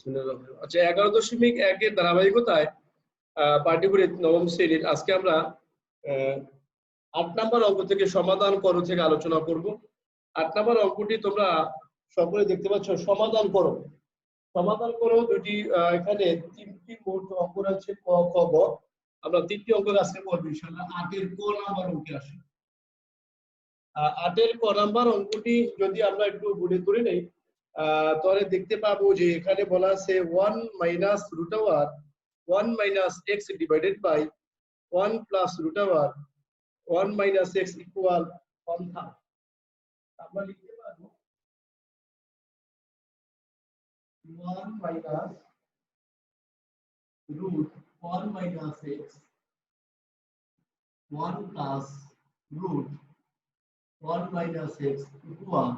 আচ্ছা 11.1 এর ধারাবাহিকতায় পাটিগণিত নবম শ্রেণীর আজকে আমরা 8 নম্বর অঙ্ক থেকে সমাধান করো থেকে আলোচনা করব। 8 নম্বর অঙ্কটি তোমরা সকলে দেখতে পাচ্ছ, সমাধান করো। সমাধান করো দুটি, এখানে তিনটি মোট অঙ্ক রয়েছে, ক খ গ। আমরা তিনটি অঙ্ক আজকে করব ইনশাআল্লাহ। 8 এর ক নাম্বার অঙ্কে আসি। 8 এর ক নাম্বার অঙ্কটি যদি আমরা একটু বুঝে করে নেই, তাহলে দেখতে পাবো যে এখানে বলা আছে 1 minus root over 1 minus x divided by 1 plus root over 1 minus x equal 1/3। আমরা লিখতে পারবো 1 minus root 1 minus x 1 plus root 1 minus x equal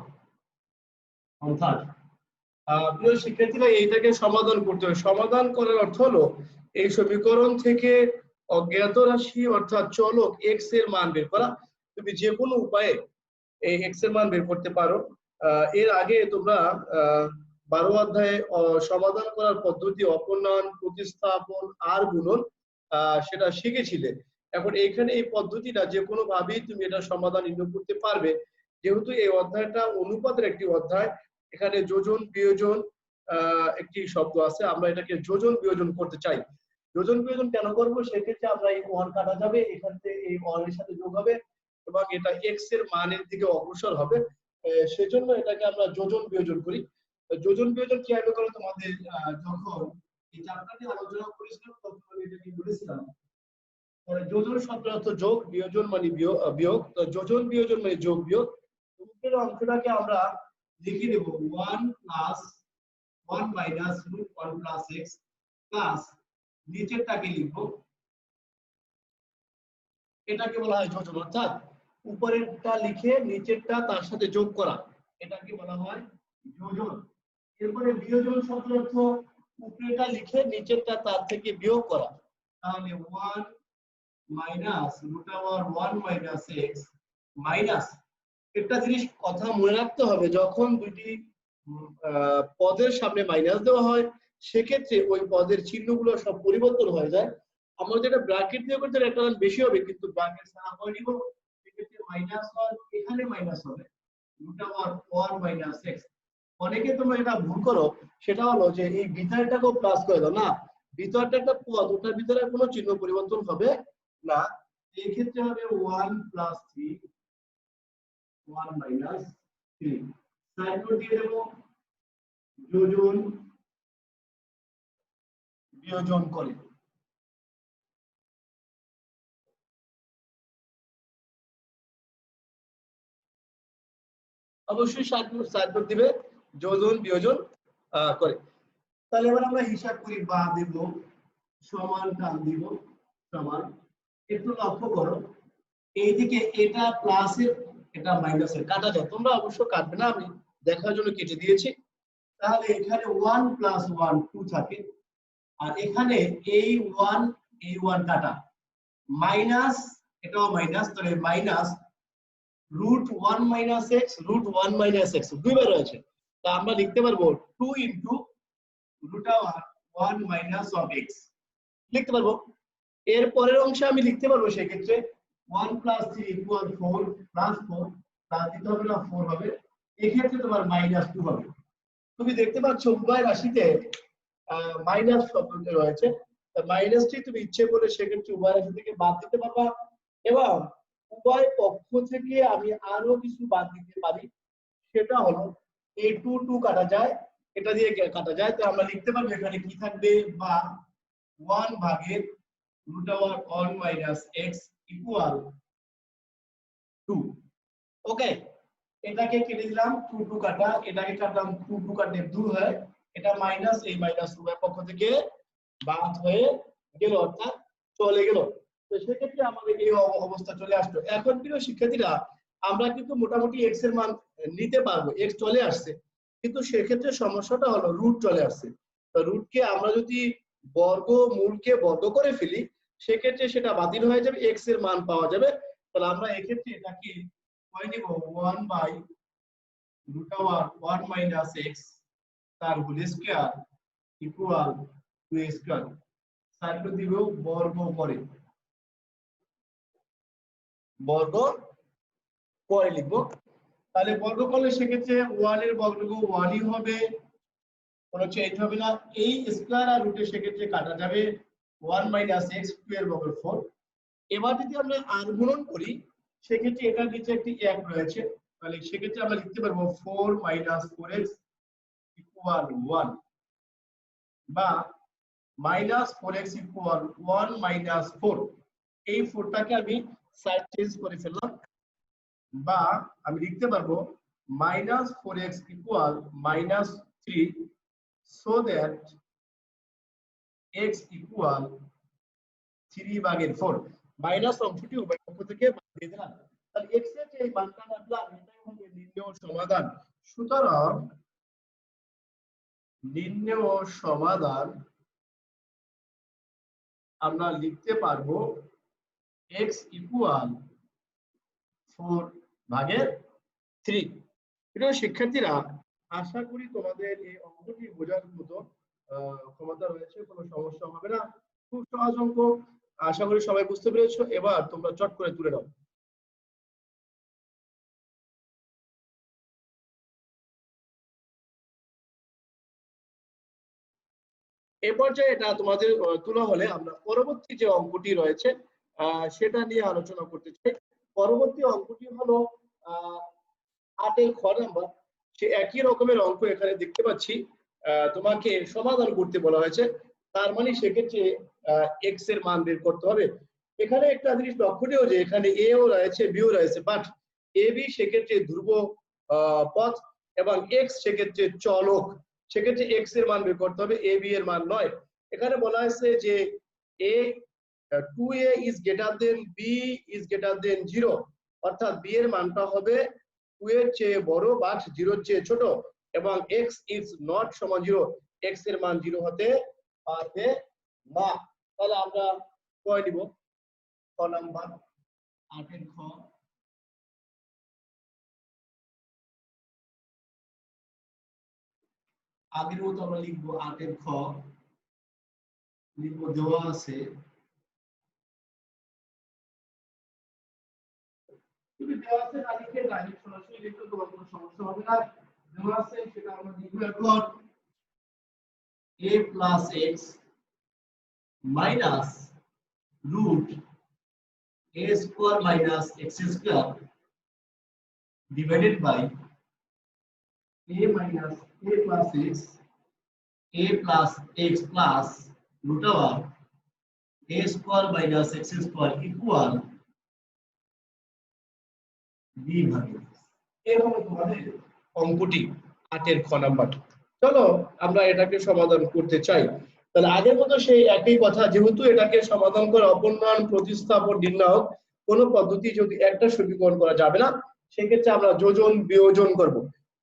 1/3। প্রিয় শিক্ষার্থীরা, এইটাকে সমাধান করতে হবে। সমাধান করার অর্থ হলো এই সমীকরণ থেকে অজ্ঞাত রাশি অর্থাৎ চলক এক্স এর মান বের করা। তুমি যে কোনো উপায়ে এই এক্স এর মান বের করতে পারো। এর আগে তোমরা 12 অধ্যায়ে সমাধান করার পদ্ধতি, অপূর্ণায়ন, প্রতিস্থাপন আর গুণন সেটা শিখেছিলে। এখন এখানে এই পদ্ধতিটা যে কোনো ভাবেই তুমি এটা সমাধান নির্ণয় করতে পারবে, যেহেতু এই অধ্যায়টা অনুপাতের একটি অধ্যায়। এখানে যোজন বিয়োজন একটি শব্দ আছে, আমরা এটাকে যোজন বিয়োজন করতে চাই। যোজন বিয়োজন কেন করবো? সেক্ষেত্রে আমরা এই 1 কাটা যাবে, এখান থেকে এই 1 এর সাথে যোগ হবে এবং এটা এক্স এর মানের দিকে অগ্রসর হবে। সেজন্য এটাকে আমরা যোজন বিয়োজন করি। যোজন বিয়োজন কিভাবে করে তোমাদের যখন এই চ্যাপ্টারটি আলোচনা করেছিলাম তখন আমি এটাকে বলেছিলাম। যোজন শব্দের অর্থ যোগ, বিয়োজন মানে বিয়োগ। তো যোজন বিয়োজন মানে যোগ বিয়োগ। উপরের অংশটাকে আমরা লিখে দেব 1 plus 1 minus root 1 plus X plus নিচেরটাকে লিখব, এটাকে বলা হয় যোজন, অর্থাৎ উপরেরটা লিখে নিচেরটা তার সাথে যোগ করা, এটাকে বলা হয় যোজন। এরপরে বিয়োজন শব্দের অর্থ উপরেরটা লিখে নিচেরটা তার থেকে বিয়োগ করা। তাহলে 1 minus root over 1 minus x minus, একটা জিনিস কথা মনে রাখতে হবে, যখন দুটি পদের সামনে মাইনাস দেওয়া হয় সেক্ষেত্রে ওই পদের চিহ্নগুলো সব পরিবর্তন হয়ে যায়। আমরা যেটা ব্র্যাকেট দিয়ে করতে একটা বেশি হবে, কিন্তু ব্র্যাকেট ছাড়া করে নিব, সেক্ষেত্রে মাইনাস 1 এখানে মাইনাস হবে রুট ওভার 1 মাইনাস এক্স। অনেকে তোমরা এটা ভুল করো, সেটা হলো যে এই ভিতরটাকেও প্লাস করে দাও। না, ভিতরটা একটা পদ, ওটার ভিতরে কোনো চিহ্ন পরিবর্তন হবে না। এই ক্ষেত্রে হবে 1 প্লাস 3 1 মাইনাস 3। সাইড নোট দিয়ে দেব যোজন বিয়োজন করে। অবশ্যই সাইড নোট দিবে যোজন বিয়োজন করে। তাহলে এবার আমরা হিসাব করি, বা দেব সমান টান দিব সমান। একটু লক্ষ্য করো, এইদিকে এটা প্লাসের এটা মাইনাসের কাটা যায়, তোমরা অবশ্য কাটবে না, আমি দেখার জন্য কেটে দিয়েছি। তাহলে এখানে 1 প্লাস 1 2 থাকে, আর এখানে এই 1 কাটা মাইনাস এটাও মাইনাস, তাহলে minus root 1 minus x root 1 minus x দুইবার রয়েছে। তা আমরা লিখতে পারবো 2 into root over 1 minus of x লিখতে পারবো। এর পরের অংশে আমি লিখতে পারবো সেক্ষেত্রে 1 প্লাস 3 ইকুয়াল 4 প্লাস 4 প্লাস দিতে হবে না 4 হবে, এক্ষেত্রে তোমার মাইনাস 2 হবে। তুমি দেখতে পাচ্ছ উভয় রাশিতে মাইনাস শব্দটি রয়েছে। মাইনাসটি তুমি ইচ্ছে করে সেক্ষেত্রে উভয় রাশি থেকে বাদ দিতে পারবা, এবং উভয় পক্ষ থেকে আমি আরো কিছু বাদ দিতে পারি। সেটা হলো এই 2 কাটা যায়, এটা দিয়ে কাটা যায়। তো আমরা লিখতে পারবো এখানে কি থাকবে, বা 1 ভাগের root over 1 minus x equal 2। Okay, এটাকে কেটে দিলাম 2 কাটা, এটাকে কাটলাম 2 কাটলে 2 হয়, এটা মাইনাস, এই মাইনাস উভয় পক্ষ থেকে বাদ হয়ে গেল, অর্থাৎ চলে গেল। তো সেক্ষেত্রে আমাদের এই অবস্থা চলে আসলো। এখন প্রিয় শিক্ষার্থীরা, আমরা কিন্তু মোটামুটি এক্স এর মান নিতে পারবো, এক্স চলে আসছে, কিন্তু সেক্ষেত্রে সমস্যাটা হলো রুট চলে আসছে। তো রুটকে আমরা যদি বর্গমূলকে বর্গ করে ফেলি সেক্ষেত্রে সেটা বাতিল হয়ে যাবে, এক্স এর মান পাওয়া যাবে। তাহলে আমরা এক্ষেত্রে এটাকে কয় নিব, 1 by root over 1 minus X তার whole square equal 2a square side note দিব বর্গ করে লিখবো। তাহলে বর্গ করলে সেক্ষেত্রে 1 এর বর্গটুকু 1 ই হবে, কোনো চেঞ্জ হবে না। এই স্কয়ার আর রুটে সেক্ষেত্রে কাটা যাবে 1 - x, 2 এর বর্গ 4। এবার যদি আমরা আর গুণন করি সেক্ষেত্রে এটার নিচে একটি 1 রয়েছে, তাহলে সেক্ষেত্রে আমরা লিখতে পারবো 4 - 4x ইকুয়াল 1 বা -4x ইকুয়াল 1 - 4। এই 4টাকে আমি সাইড চেঞ্জ করে ফেললাম, বা আমি লিখতে পারবো -4x equal -3 so that x equal 3/4। Minus অংশটি উভয় পক্ষ থেকে বাদ দিয়ে দিলাম, তাহলে x এর যে মানটা রাখলাম এটাই হবে নির্ণেয় সমাধান। সুতরাং নির্ণেয় সমাধান আমরা লিখতে পারবো x ইকুয়াল 4/3। প্রিয় শিক্ষার্থীরা, আশা করি তোমাদের এই অঙ্কটি বোঝার মতো ক্ষমতা রয়েছে, কোনো সমস্যা হবে না। খুব সহজ অঙ্ক, আশা করি সবাই বুঝতে পেরেছো। এবার তোমরা চট করে তুলে নাও। এই পর্যায়ে এটা তোমাদের তোলা হলে আমরা পরবর্তী যে অঙ্কটি রয়েছে সেটা নিয়ে আলোচনা করতে চাই। পরবর্তী অঙ্কটি হলো 8 এর খ নাম্বার। সে একই রকমের অঙ্ক এখানে দেখতে পাচ্ছি, তোমাকে সমাধান করতে বলা হয়েছে। তার মানে সেক্ষেত্রে x এর মান বের করতে হবে। এখানে একটা জিনিস লক্ষণীয় যে এখানে a ও রয়েছে b ও রয়েছে, বাট a b সেক্ষেত্রে ধ্রুব পথ এবং x সেক্ষেত্রে চলক। সেক্ষেত্রে x এর মান বের করতে হবে, a b এর মান নয়। এখানে বলা হয়েছে যে a 2a is greater than b is greater than 0, অর্থাৎ b এর মানটা হবে 2 এর চেয়ে বড় বাট 0 এর চেয়ে ছোট, এবং x is not সমান 0, x এর মান 0 হতে পারবে না। তাহলে আমরা কয় নিব? ক নাম্বার 8 এর খ। আগের মতো আমরা লিখবো 8 এর খ, লিখবো দেওয়া আছে যদি দেওয়া আছে না লিখে ডাইরেক্ট সরাসরি লিখতে তোমার কোনো সমস্যা হবে না। দেওয়া আছে সেটা আমরা লিখবো এখন a plus x minus root a square minus x square divided by a minus a plus x, a plus x plus root over a square minus x square equal b ভাগে। এই হলো তোমাদের অঙ্কটি 8 এর খ নাম্বার। চলো আমরা এটাকে সমাধান করতে চাই। তাহলে আগের মতো সেই একই কথা, যেহেতু এটাকে সমাধান করে অপূর্ণায়ন প্রতিস্থাপন নির্ণায়ক কোন পদ্ধতি যদি একটা সমীকরণ করা যাবে না, সেক্ষেত্রে আমরা যোজন বিয়োজন করব।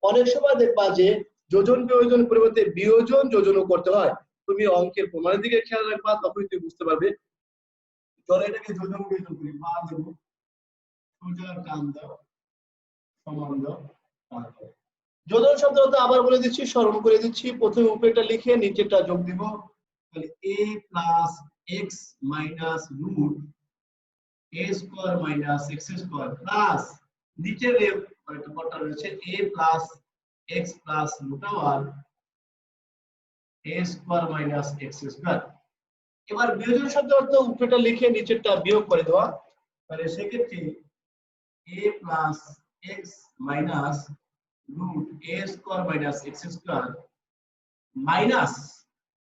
অনেক সময় দেখবা যে যোজন বিয়োজন পরিবর্তে বিয়োজন যোজনও করতে হয়। তুমি অঙ্কের প্রমাণের দিকে খেয়াল রাখবা, তখনই তুমি বুঝতে পারবে। চলো এটাকে যোজন বিয়োজন করি। বা দেব সোজা টান দাও সমান দাও টান দাও। যোজন শব্দটা আবার বলে দিচ্ছি, স্মরণ করে দিচ্ছি। প্রথমে উপরেটা লিখে নিচেরটা যোগ দিব। তাহলে a plus x minus root a square minus x square plus নিচের পদটা রয়েছে a plus x plus root over a square minus x square। এবার বিয়োজন শব্দের অর্থ উপরেটা লিখে নিচেরটা বিয়োগ করে দেওয়া। তাহলে সেক্ষেত্রে a plus x minus root a square minus x square minus,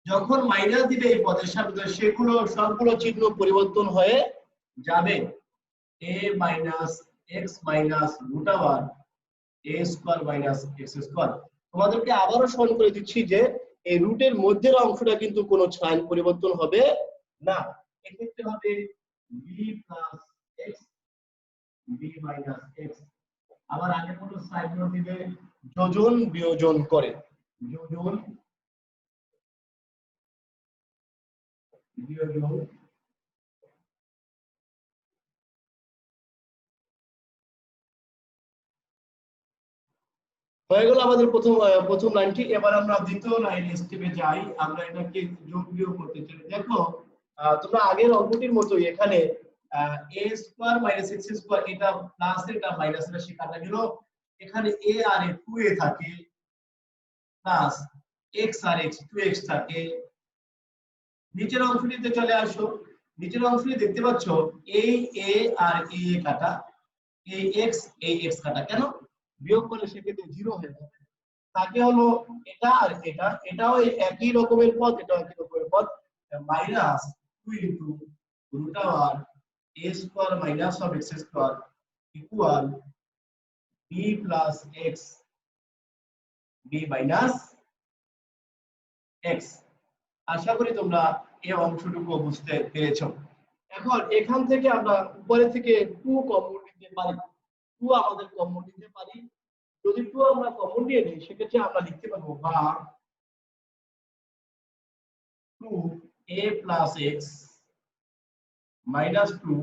যখন মাইনাস দিবে এই পদের সাথে সেগুলো সবগুলো চিহ্ন পরিবর্তন হয়ে যাবে। a minus x minus root over a square minus x square। তোমাদেরকে আবারও স্মরণ করে দিচ্ছি যে এই রুটের মধ্যের অংশটা কিন্তু কোনো সাইন পরিবর্তন হবে না। এক্ষেত্রে হবে b plus x b minus x। আবার আগের মতো সাইন নোট দিবে যোজন বিয়োজন করে, যোজন বিয়োজন হয়ে গেল আমাদের প্রথম লাইনটি। এবার আমরা দ্বিতীয় লাইন স্টেপে যাই। আমরা এটাকে যোগ বিয়োগ করতে চাই। দেখো তোমরা আগের অঙ্কটির মতোই এখানে a square minus x square, এটা প্লাস এটা মাইনাস রাশি কাটা গেল। এখানে a আর a 2a থাকে, প্লাস x আর x 2x থাকে। নিচের অংশটিতে চলে আসো। নিচের অংশটি দেখতে পাচ্ছ এই a আর a কাটা, এই x কাটা, কেন বিয়োগ করলে সেক্ষেত্রে 0 হয়ে যাবে। তাকে হলো এটা আর এটা, এটাও একই রকমের পদ, এটাও একই রকমের পদ, minus 2 into root over a square minus of x square equal b plus x b minus x। আশা করি তোমরা এই অংশটুকু বুঝতে পেরেছো। এখন এখান থেকে আমরা উপরে থেকে 2 কমন নিতে পারি, 2 আমাদের কমন নিতে পারি। যদি 2 আমরা কমন নিয়ে নিই সেক্ষেত্রে আমরা লিখতে পারবো বা 2a plus x minus 2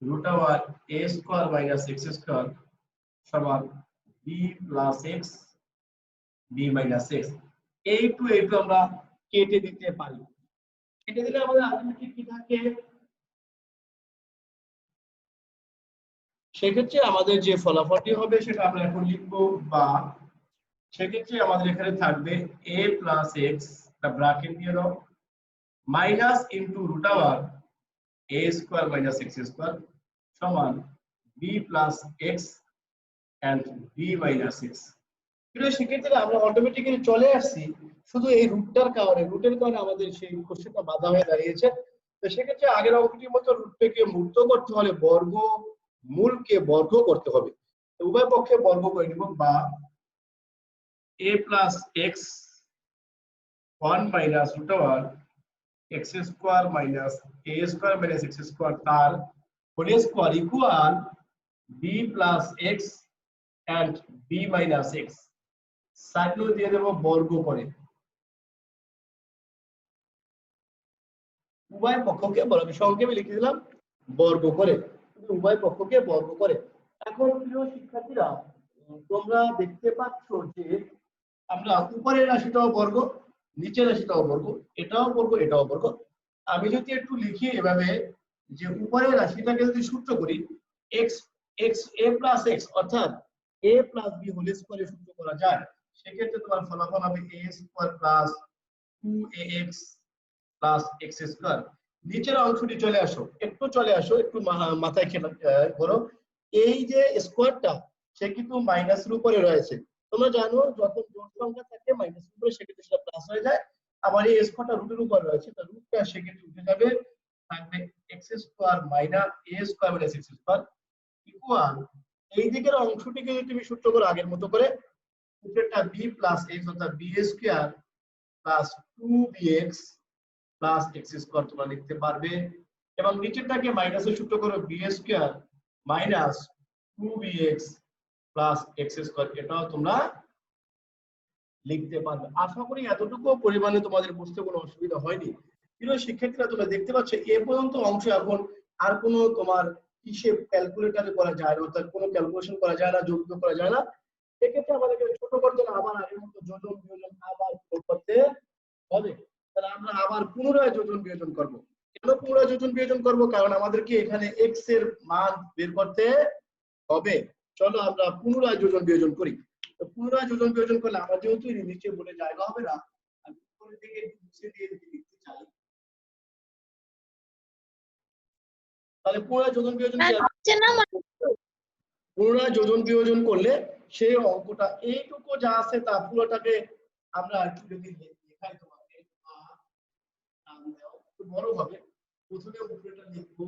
root over a square minus x square সমান b plus x b minus x। এই টু আমরা কেটে দিতে পারি। কেটে দিলে আমাদের আলটিমেটলি কি থাকে, সেক্ষেত্রে আমাদের যে ফলাফলটি হবে সেটা আমরা এখন লিখবো। বা সেক্ষেত্রে আমাদের এখানে থাকবে a plus x, একটা ব্র্যাকেট দিয়ে দাও, minus into root over a square minus x square সমান b plus x and b minus x। কিন্তু সেক্ষেত্রে আমরা অটোমেটিক্যালি চলে আসছি শুধু এই রুটের কারণে আমাদের সেই কোশ্চেনটা বাধা হয়ে দাঁড়িয়েছে। তো সেক্ষেত্রে আগের অঙ্কটির মতো রুটটাকে মুক্ত করতে হলে বর্গ মূলকে বর্গ করতে হবে। উভয় পক্ষে বর্গ করে নিব। বা a plus x 1 minus root over x square minus a square minus x square তার whole square equal b plus x and b minus x। সাইডগুলো দিয়ে দেব বর্গ করে, উভয় পক্ষকে বর্গ, সংক্ষেপে লিখে দিলাম বর্গ করে, উভয় পক্ষকে বর্গ করে। এখন প্রিয় শিক্ষার্থীরা তোমরা দেখতে পাচ্ছ যে আমরা উপরের রাশিটাও বর্গ, নিচের রাশিটাও বর্গ, এটাও বর্গ এটাও বর্গ। আমি যদি একটু লিখি এভাবে যে উপরের রাশিটাকে যদি সূত্র করি x x a plus x অর্থাৎ a প্লাস b হোল স্কয়ারে সূত্র করা যায়, সেক্ষেত্রে তোমার ফলাফল হবে a square plus 2ax plus x square. নিচের অংশটি চলে আসো, একটু মাথায় খেলা করো। এই যে স্কয়ারটা সে কিন্তু মাইনাসের উপরে রয়েছে। তোমরা জানো যখন জোড় সংখ্যা থাকে মাইনাসের উপরে সেক্ষেত্রে সেটা প্লাস হয়ে যায়। আবার এই স্কয়ারটা রুটের উপর রয়েছে, তো রুটটা সেক্ষেত্রে উঠে যাবে, থাকবে x square minus a square minus x square equal এই দিকের অংশটিকে যদি তুমি সূত্র করো আগের মতো করে, উপরেরটা b প্লাস x অর্থাৎ b square plus 2bx plus x square তোমরা লিখতে পারবে। এবং নিচেরটাকে মাইনাসের সূত্র করো b square minus 2bx plus x square, এটাও তোমরা লিখতে পারবে। আশা করি এতটুকু পরিমাণে তোমাদের বুঝতে কোনো অসুবিধা হয়নি। প্রিয় শিক্ষার্থীরা তোমরা দেখতে পাচ্ছ এ পর্যন্ত অংশ এখন আর কোনো তোমার হিসেব ক্যালকুলেটরে করা যায় না, অর্থাৎ কোনো ক্যালকুলেশন করা যায় না, যোগ করা যায় না। এক্ষেত্রে আমাদেরকে ছোট করতে হলে আবার আগের মতো যোজন বিয়োজন আবার করতে হবে। তাহলে আমরা আবার পুনরায় যোজন বিয়োজন করব। কেন পুনরায় যোজন বিয়োজন করব? কারণ আমাদেরকে এখানে x এর মান বের করতে হবে। চলো আমরা পুনরায় যোজন বিয়োজন করি। তো পুনরায় যোজন বিয়োজন করলে আমরা যেহেতু নিচে বলে জায়গা হবে না, আমি উপরের দিকে নিচে দিয়ে লিখতে চাই। তাহলে পুনরায় যোজন বিয়োজন করলে সেই অঙ্কটা এইটুকু যা আছে তা পুরোটাকে আমরা একটু যদি লেখাই তোমাকে একটু বড় হবে, প্রথমে উপরেটা লিখবো।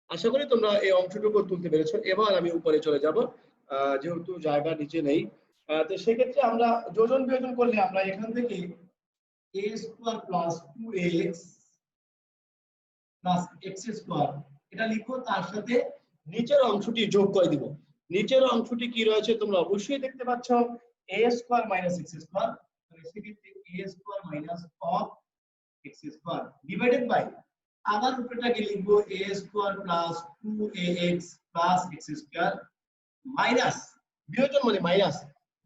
আশা করি তোমরা এই অংশটুকু তুলতে পেরেছো। এবার আমি উপরে চলে যাব, যেহেতু জায়গা নিচে নেই। তো সেক্ষেত্রে আমরা যোজন বিয়োজন করলে আমরা এখান থেকে a square plus 2ax plus x square এটা লিখবো, তার সাথে নিচের অংশটি যোগ করে দিব। নিচের অংশটি কি রয়েছে তোমরা অবশ্যই দেখতে পাচ্ছ, a square minus x square, তাহলে সেক্ষেত্রে a square minus of x square divided by আবার উপরেটাকে লিখবো a square plus 2ax plus x square minus বিয়োজন মানে মাইনাস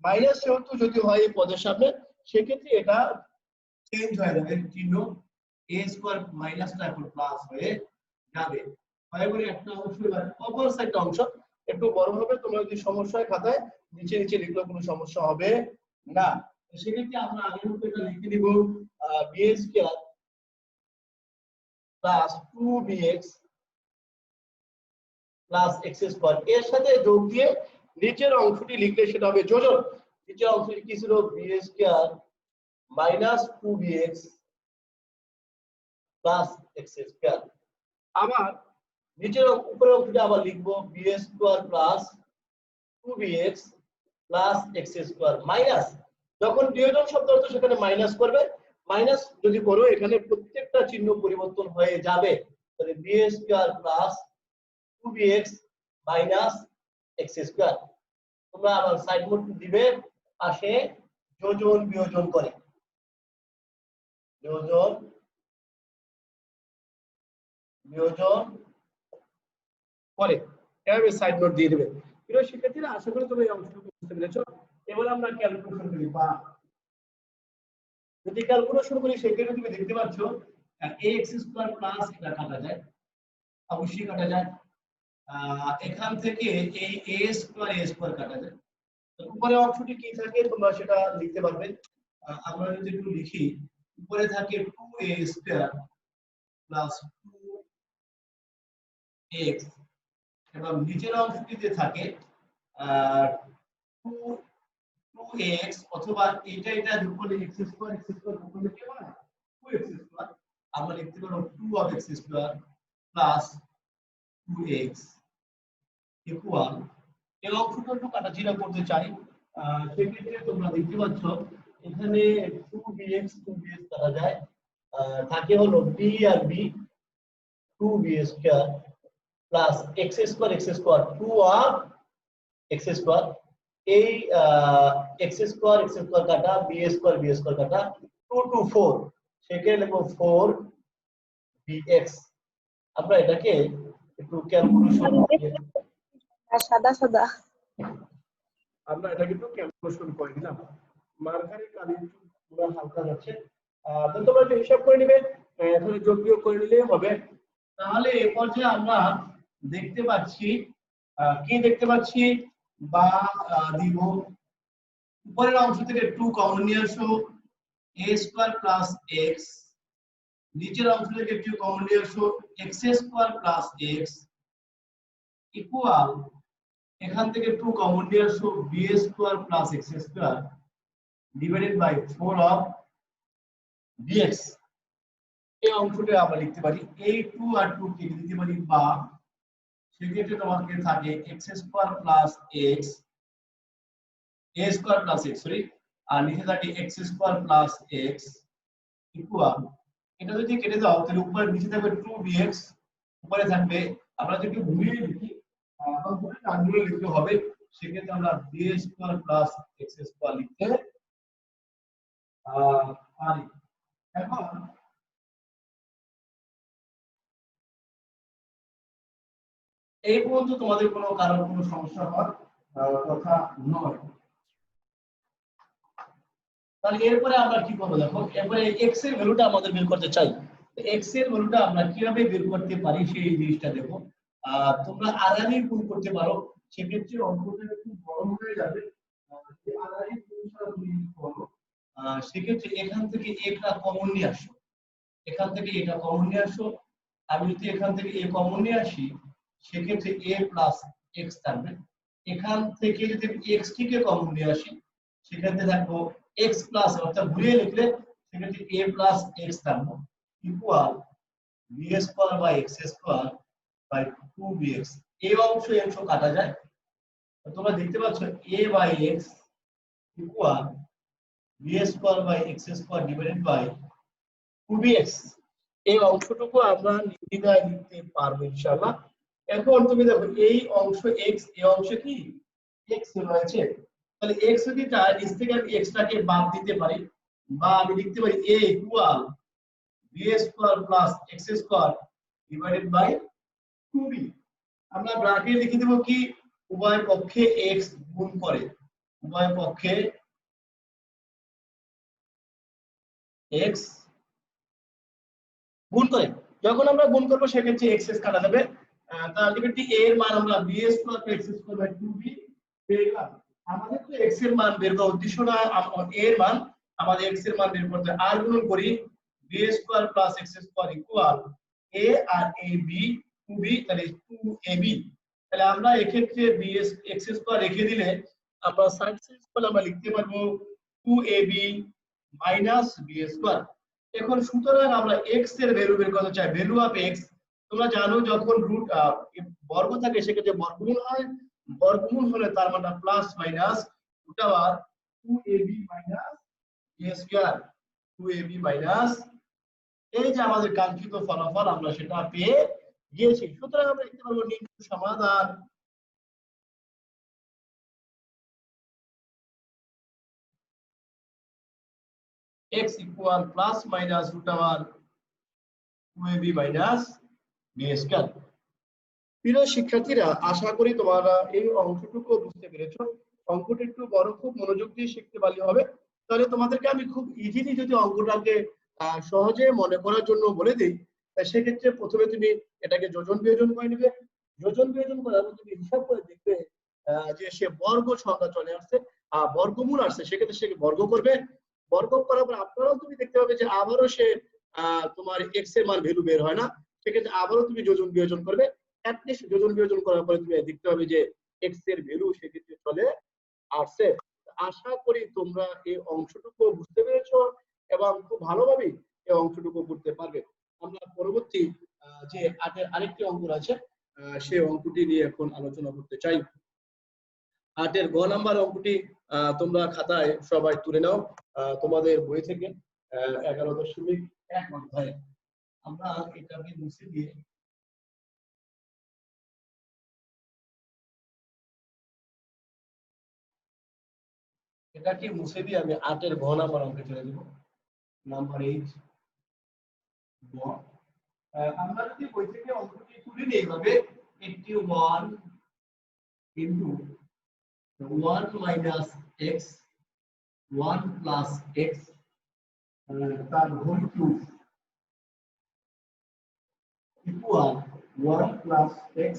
মাইনাস যেহেতু যদি হয় এই পদের সামনে সেক্ষেত্রে এটা চেঞ্জ হয়ে যাবে চিহ্ন a স্কয়ার মাইনাসটা এখন প্লাস হয়ে যাবে। এবারে একটা অংশ এবার অপর সাইডটা অংশ একটু বড় হবে, তোমরা যদি সমস্যা হয় খাতায় নিচে নিচে লিখলে কোনো সমস্যা হবে না। সেক্ষেত্রে আমরা আগের মতো এটা লিখে নিব b square plus 2bx plus x square এর সাথে যোগ দিয়ে নিচের অংশটি লিখলে সেটা হবে যোজন। নিচের অংশটি কি ছিল b square minus 2bx plus x square. আবার নিচের উপরের অংশটা আবার লিখবো b square plus 2bx plus x square minus যখন বিয়োজন শব্দ হতো সেখানে মাইনাস করবে, মাইনাস যদি করো এখানে প্রত্যেকটা চিহ্ন পরিবর্তন হয়ে যাবে, তাহলে b square plus 2bx minus x square. তোমরা আবার সাইড নোট দিবে পাশে যোজন বিয়োজন করে, যোজন বিয়োজন করে এভাবে সাইড নোট দিয়ে দিবে। প্রিয় শিক্ষার্থীরা আশা করি তোমরা এই অংশটুকু বুঝতে পেরেছো। এবার আমরা ক্যালকুলেশন করি বা যদি ক্যালকুলেশন করি সেক্ষেত্রে তুমি দেখতে পাচ্ছ ax স্কয়ার প্লাস এটা কাটা যায়, অবশ্যই কাটা যায়। এখান থেকে এই a স্কয়ার কাটা যায়। উপরে অংশটি কি থাকে তোমরা সেটা লিখতে পারবে। আমরা যদি একটু লিখি উপরে থাকে 2a স্কয়ার প্লাস 2x এবং নিচের অংশটিতে থাকে 2x অথবা এটা যোগ করলে x স্কয়ার যোগ করলে কি হয় 2x স্কয়ার। আমরা লিখতে পারবো 2x square plus 2x equal এই অংশটা একটু কাটাছিড়া করতে চাই, সেক্ষেত্রে তোমরা দেখতে পাচ্ছ এখানে 2bx কাটা যায়, থাকে হলো b আর b 2b square plus x square 2 আর x স্কয়ার। এই x স্কয়ার কাটা b স্কয়ার কাটা 2 টু 4 সেক্ষেত্রে লিখব 4bx। আমরা এটাকে একটু ক্যালকুলেশন সাদা সাদা আমরা এটাকে একটু ক্যালকুলেশন করে দিলাম, মার্কারের কালি পুরো হালকা যাচ্ছে। তো তোমরা একটু হিসাব করে নেবে, এখানে যোগ বিয়োগ করে নিলেই হবে। তাহলে এই পর্যায়ে আমরা দেখতে পাচ্ছি কি দেখতে পাচ্ছি বা দিব উপরের অংশ থেকে 2 কমন নিয়ে আসো a স্কয়ার প্লাস x, নিচের অংশ থেকে 2 কমন নিয়ে আসো x square plus x equal এখান থেকে 2 কমন নিয়ে আসো b square plus x square divided by 4 of dx। এই অংশটা আমরা লিখতে পারি এই 2 আর 2 কে লিখতে পারি বা সেক্ষেত্রে তোমাকে থাকে x square plus x a square plus x sorry আর নিচে থাকে x square plus x equal এটা যদি কেটে দাও তাহলে উপরে নিচে থাকবে 2bx, উপরে থাকবে আমরা যদি ঘুরিয়ে লিখি তাহলে আঙ্গুলে লিখতে হবে, সেক্ষেত্রে আমরা b square plus x square লিখতে পারি। এখন এই পর্যন্ত তোমাদের কারোর কোনো সমস্যা হওয়ার কথা নয়। তাহলে এরপরে আমরা কি করব দেখো, এরপরে x এর ভ্যালুটা আমাদের বের করতে চাই। x এর ভ্যালুটা আমরা কিভাবে বের করতে পারি সেই জিনিসটা দেখো। তোমরা আড়াআড়ি গুণ করতে পারো, সেক্ষেত্রে অঙ্কটা একটু বড় হয়ে যাবে। যে আড়াআড়ি গুণটা তুমি করো সেক্ষেত্রে এখান থেকে এটা কমন নিয়ে আসো, এখান থেকে এটা কমন নিয়ে আসো। আমি যদি এখান থেকে a কমন নিয়ে আসি সেক্ষেত্রে a প্লাস x থাকবে। এখান থেকে যদি x টিকে কমন নিয়ে আসি সেক্ষেত্রে থাকবো x প্লাস, অর্থাৎ ঘুরিয়ে লিখলে সেক্ষেত্রে a প্লাস x থাকবে equal b square by x square by 2bx। এই অংশ কাটা যায়, তোমরা দেখতে পাচ্ছ a by x equal b square by x square divided by 2bx। এই অংশটুকু আমরা নির্দ্বিধায় লিখতে পারবো ইনশাআল্লাহ। এখন তুমি দেখো এই অংশ x, এই অংশ কি x রয়েছে, তাহলে x যদি চাই নিচ থেকে আমি x টাকে বাদ দিতে পারি বা আমি লিখতে পারি a equal b square plus x square divided by 2b। আমরা ব্র্যাকেট লিখে দেব কি উভয় পক্ষে x গুণ করে, উভয় পক্ষে x গুণ করে। যখন আমরা গুণ করব সেক্ষেত্রে x কাটা যাবে, তার আলটিমেটলি a এর মান আমরা b square x square by 2b পেয়ে গেলাম। আমাদের তো x এর মান বের করার উদ্দেশ্য না, a এর মান আমাদের x এর মান বের করতে আর গুণ করি b square plus x square equal a আর ab 2b, তাহলে 2ab। তাহলে আমরা এক্ষেত্রে b x স্কয়ার রেখে দিলে আমরা সাইড স্কয়ার আমরা লিখতে পারবো 2ab মাইনাস b স্কয়ার। এখন সুতরাং আমরা x এর ভ্যালু বের করতে চাই, ভ্যালু অফ x। তোমরা জানো যখন রুট বর্গ থাকে সেক্ষেত্রে বর্গমূল হয়, বর্গমূল হলে তার মানটা plus minus root over 2ab minus b square, 2ab minus, এই যে আমাদের কাঙ্ক্ষিত ফলাফল আমরা সেটা পেয়ে গিয়েছি। সুতরাং আমরা লিখতে পারবো নির্ণয় সমাধান x equal plus minus root over 2ab minus b square. প্রিয় শিক্ষার্থীরা, আশা করি তোমরা এই অংশটুকু বুঝতে পেরেছো। অঙ্কটা একটু বড়, খুব মনোযোগ দিয়ে শিখতে পারলে হবে। তাহলে তোমাদেরকে আমি খুব ইজিলি যদি অঙ্কটাকে সহজে মনে করার জন্য বলে দিই, সেক্ষেত্রে প্রথমে তুমি এটাকে যোজন বিয়োজন করে নিবে। যোজন বিয়োজন করার পর তুমি হিসাব করে দেখবে যে সে বর্গ সংখ্যা চলে আসছে, বর্গমূল আসছে, সেক্ষেত্রে সে বর্গ করবে। বর্গ করার পর আপনারাও তুমি দেখতে পাবে যে আবারও সে তোমার এক্স এর মান ভ্যালু বের হয় না, সেক্ষেত্রে আবারও তুমি যোজন বিয়োজন করবে। অ্যাটলিস্ট যোজন বিয়োজন করার পরে তুমি দেখতে পাবে যে এক্স এর ভ্যালু সেক্ষেত্রে চলে আসছে। আশা করি তোমরা এই অংশটুকু বুঝতে পেরেছো এবং খুব ভালোভাবে এই অংশটুকু করতে পারবে। আমরা পরবর্তী যে আরেকটি অঙ্ক আছে সেই অঙ্কটি নিয়ে এখন আলোচনা করতে চাই। 8 গ নাম্বার অঙ্কটি তোমরা খাতায় সবাই তুলে নাও তোমাদের বই থেকে 11.1 অধ্যায়। আমরা এটাকে মুছে দিয়ে এটাকে মুছে দিয়ে আমি 8 ঘ নাম্বার অঙ্কে চলে যাব। নাম্বার 8 গ। আমরা যদি বই থেকে অঙ্কটি তুলে নিই এইভাবে 81 into 1 minus x 1 plus x তার whole cube equal 1 plus x।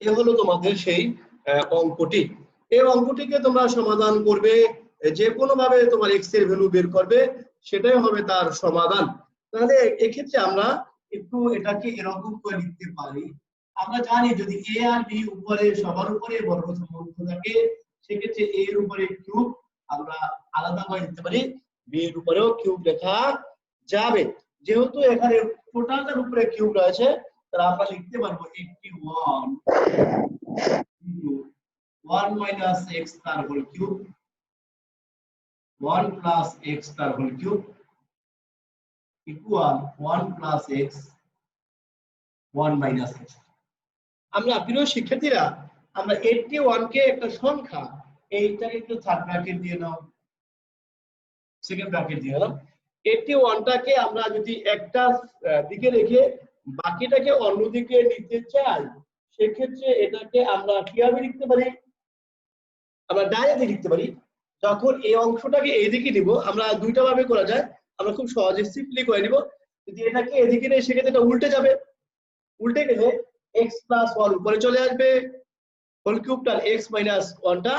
এ হলো তোমাদের সেই অঙ্কটি। এই অঙ্কটিকে তোমরা সমাধান করবে, যে কোনো ভাবে তোমার x এর ভ্যালু বের করবে, সেটাই হবে তার সমাধান। তাহলে এক্ষেত্রে আমরা একটু এটাকে এরকম করে লিখতে পারি। আমরা জানি যদি a আর b উপরে সবার উপরে বর্গ সম্পর্ক থাকে, সেক্ষেত্রে a এর উপরে কিউব আমরা আলাদাভাবে লিখতে পারি, b এর উপরেও কিউব লেখা যাবে। যেহেতু এখানে টোটালটার উপরে কিউব রয়েছে, তাহলে আমরা লিখতে পারবো 81 1 minus x তার হোল কিউব 1 plus x তার whole cube equal 1 plus x 1 minus x। আমরা প্রিয় শিক্ষার্থীরা, আমরা 81 কে একটা সংখ্যা, এইটাকে একটু থার্ড ব্র্যাকেট দিয়ে নাও, সেকেন্ড ব্র্যাকেট দিয়ে নাও। 81 টাকে আমরা যদি একটা দিকে রেখে বাকিটাকে অন্যদিকে নিতে চাই, সেক্ষেত্রে এটাকে আমরা কিভাবে লিখতে পারি? আমরা ডাইরেক্টলি লিখতে পারি। যখন এই অংশটাকে এইদিকে নিব, আমরা দুইটা ভাবে করা যায়, আমরা খুব সহজে সিম্পলি করে নিব। যদি এটাকে এদিকে নেই সেক্ষেত্রে এটা উল্টে যাবে, উল্টে গেলে x প্লাস 1 উপরে চলে আসবে, হোল কিউবটার x মাইনাস 1 টা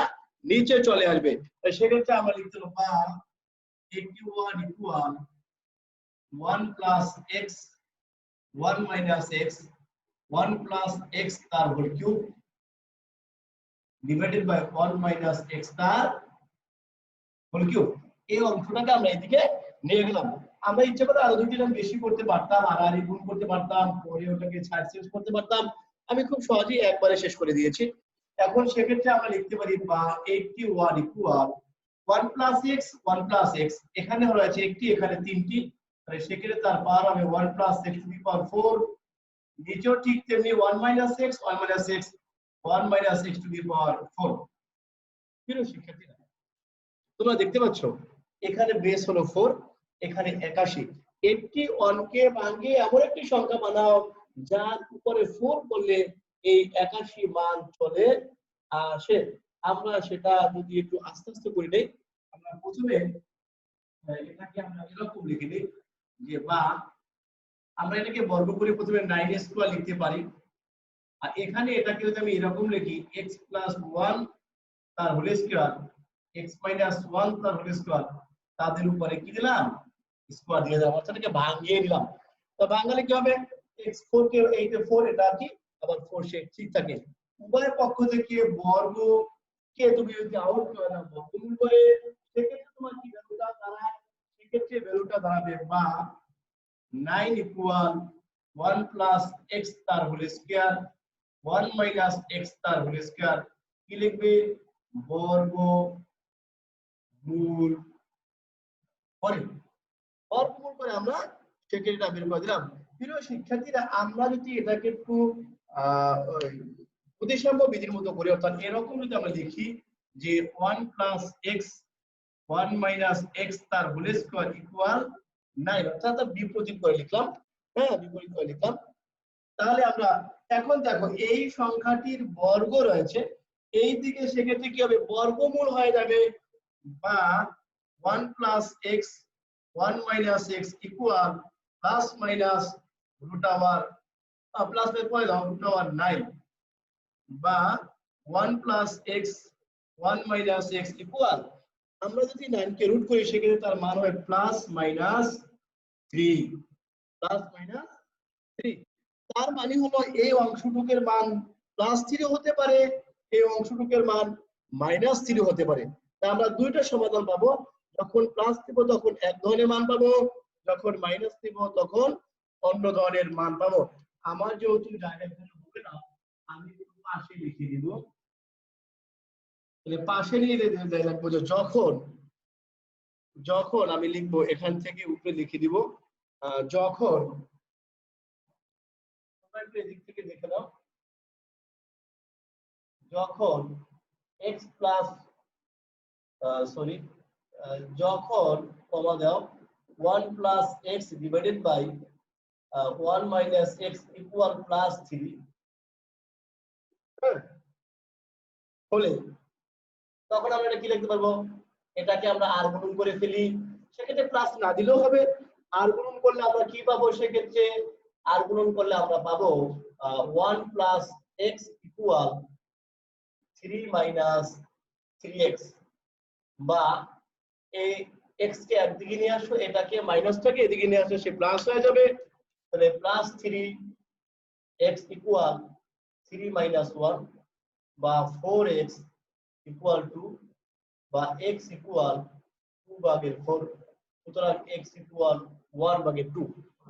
নিচে চলে আসবে। সেক্ষেত্রে আমরা লিখতে পারবো 81 equal 1 plus x 1 minus x 1 plus x তার whole cube divided by 1 minus x তার হোল কিউব। এই অংশটাকে আমরা এদিকে নিয়ে গেলাম। আমরা ইচ্ছে করে আরো দুইটা বেশি করতে পারতাম, আর গুণ করতে পারতাম, পরে ওটাকে ছাড় শেষ করতে পারতাম। আমি খুব সহজেই একবারে শেষ করে দিয়েছি। এখন সেক্ষেত্রে আমরা লিখতে পারি বা 81 equal 1 plus x 1 plus x, এখানে রয়েছে একটি, এখানে তিনটি, তাহলে সেক্ষেত্রে তার পাওয়ার হবে 1 প্লাস x টু দি পাওয়ার 4। নিচেও ঠিক তেমনি 1 minus x 1 minus x 1 minus x to the power 4। প্রিয় শিক্ষার্থীরা, তোমরা দেখতে পাচ্ছ এখানে বেস হলো 4, এখানে 81, 81 কে ভাঙে এমন একটি সংখ্যা বানাও যার উপরে 4 করলে এই 81 মান চলে আসে। আমরা সেটা যদি একটু আস্তে আস্তে করে নেই, আমরা প্রথমে এটাকে আমরা এরকম লিখে দিই যে বা আমরা এটাকে বর্গ করে প্রথমে 9 লিখতে পারি। আর এখানে এটাকে যদি আমি এরকম লিখি x + 1 তার হোল স্কয়ার x - 1 তার হোল স্কয়ার, তাদের উপরে কি দিলাম স্কয়ার দিয়ে দিলাম, অর্থাৎ এটাকে ভাঙিয়ে দিলাম। তো ভাঙালে কি হবে, x4 কে 8 এ 4 এটা কি আবার 4 সে ঠিক থাকে। উভয় পক্ষ থেকে বর্গ কে তুমি যদি আউট করে দাও বর্গমূল করে, সেক্ষেত্রে তোমার কি ভ্যালুটা দাঁড়ায়, সেক্ষেত্রে ভ্যালুটা দাঁড়াবে বা 9 = 1 + x তার হোল স্কয়ার 1 - x তার হোল স্কয়ার, কি লিখবে বর্গমূল করে। বর্গমূল করে আমরা সেক্ষেত্রে বের করে দিলাম। প্রিয় শিক্ষার্থীরা, আমরা যদি এটাকে একটু প্রতিসাম্য বিধির মতো করি, অর্থাৎ এরকম যদি আমরা লিখি যে 1 + x 1 - x তার হোল স্কয়ার ইকুয়াল 9, অর্থাৎ বিপরীত করে লিখলাম। হ্যাঁ, বিপরীত করে লিখলাম। তাহলে আমরা এখন দেখো এই সংখ্যাটির বর্গ রয়েছে এই দিকে, সেক্ষেত্রে কি হবে বর্গমূল হয়ে যাবে বা 1 + x 1 - x equal plus minus root over plus পরে দাও রুট ওভার 9 বা 1 + x 1 - x ইকুয়াল, আমরা যদি 9 কে রুট করি সেক্ষেত্রে তার মান হবে প্লাস মাইনাস 3 তার মানে হলো এই অংশটুকের মান +3 হতে পারে, এই অংশটুকের মান -3 হতে পারে। তা আমরা দুইটা সমাধান পাবো, যখন প্লাস দিব তখন এক ধরনের মান পাবো, যখন মাইনাস দিব তখন অন্য ধরনের মান পাবো। আমার যেহেতু ডাইরেক্ট হবে না, আমি একটু পাশে লিখে দিব। তাহলে পাশে নিয়ে লিখবো যে যখন আমি লিখবো এখান থেকে উপরে লিখে দিব যখন, এদিক থেকে দেখে নাও, যখন x প্লাস যখন কমা দাও 1 + x divided by 1 - x equal +3 হলে তখন আমরা এটা কি লিখতে পারবো, এটাকে আমরা আর গুণন করে ফেলি, সেক্ষেত্রে প্লাস না দিলেও হবে। আর গুণন করলে আমরা কি পাবো, সেক্ষেত্রে আর গুণন করলে আমরা পাবো 1 + x ইকুয়াল 3 - 3x, বা এই x কে একদিকে নিয়ে আসো, এটাকে মাইনাসটাকে এদিকে নিয়ে আসো, সে প্লাস হয়ে যাবে। তাহলে +3x ইকুয়াল 3 - 1 বা 4x ইকুয়াল 2 বা x ইকুয়াল 2/4, সুতরাং x ইকুয়াল 1/2।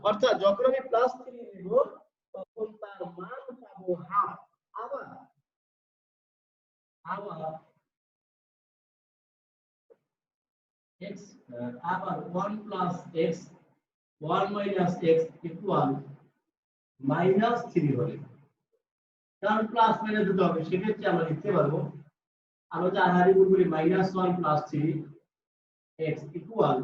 অর্থাৎ যখন আমি +3 নিব তখন তার মান পাবো হাফ। আবার x আবার 1 + x 1 - x ইকুয়াল -3 হবে, কারণ প্লাস মাইনাস দুটো হবে, সেক্ষেত্রে আমরা লিখতে পারবো, আমরা যদি আহারি গুণ করি -1 + 3x ইকুয়াল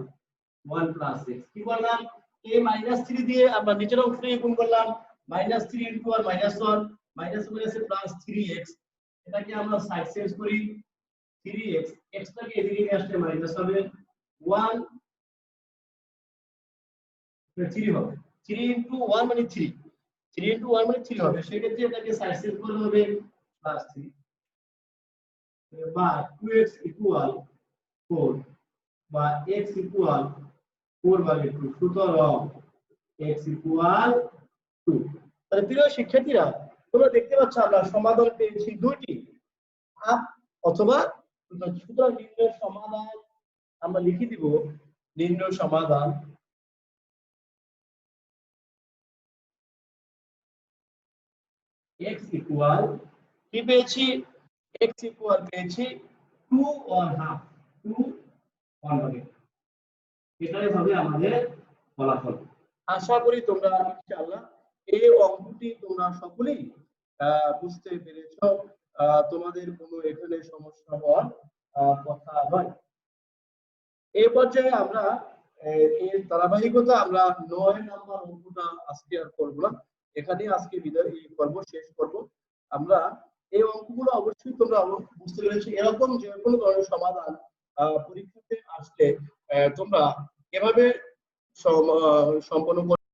1 + x, কি করলাম এই -3 দিয়ে আমরা নিচের অংশ দিয়ে গুণ করলাম, -3 * আর -1 মাইনাস মাইনাসে +3x, এটাকে আমরা সাইড চেঞ্জ করি 3x, x টাকে এদিকে নিয়ে আসলে মাইনাস হবে 1 3 হবে, 3 * 1 মানে 3, 3 * 1 মানে 3 হবে, সেক্ষেত্রে এটাকে সাইড চেঞ্জ করলে হবে +3 বা 2x ইকুয়াল 4 বা x ইকুয়াল 4/2, সুতরাং x ইকুয়াল 2। তাহলে প্রিয় শিক্ষার্থীরা, তোমরা দেখতে পাচ্ছ আমরা সমাধান পেয়েছি দুইটি, হাফ অথবা, সুতরাং নির্ণয় সমাধান আমরা লিখে দিব, নির্ণয় সমাধান x ইকুয়াল কি পেয়েছি, x ইকুয়াল পেয়েছি 2 or half, 2 1/2, এটাই হবে আমাদের ফলাফল। আশা করি তোমরা ইনশাআল্লাহ এই অঙ্কটি তোমরা সকলেই বুঝতে পেরেছো, তোমাদের কোনো এখানে সমস্যা হওয়ার কথা নয়। এই পর্যায়ে আমরা এর ধারাবাহিকতা আমরা 9 নাম্বার অঙ্কটা আজকে আর করব না, এখানে আজকে বিদায় পর্ব শেষ করব। আমরা এই অঙ্কগুলো অবশ্যই তোমরা বুঝতে পেরেছো। এরকম যে কোনো ধরনের সমাধান পরীক্ষাতে আসলে তোমরা এভাবে সম্পন্ন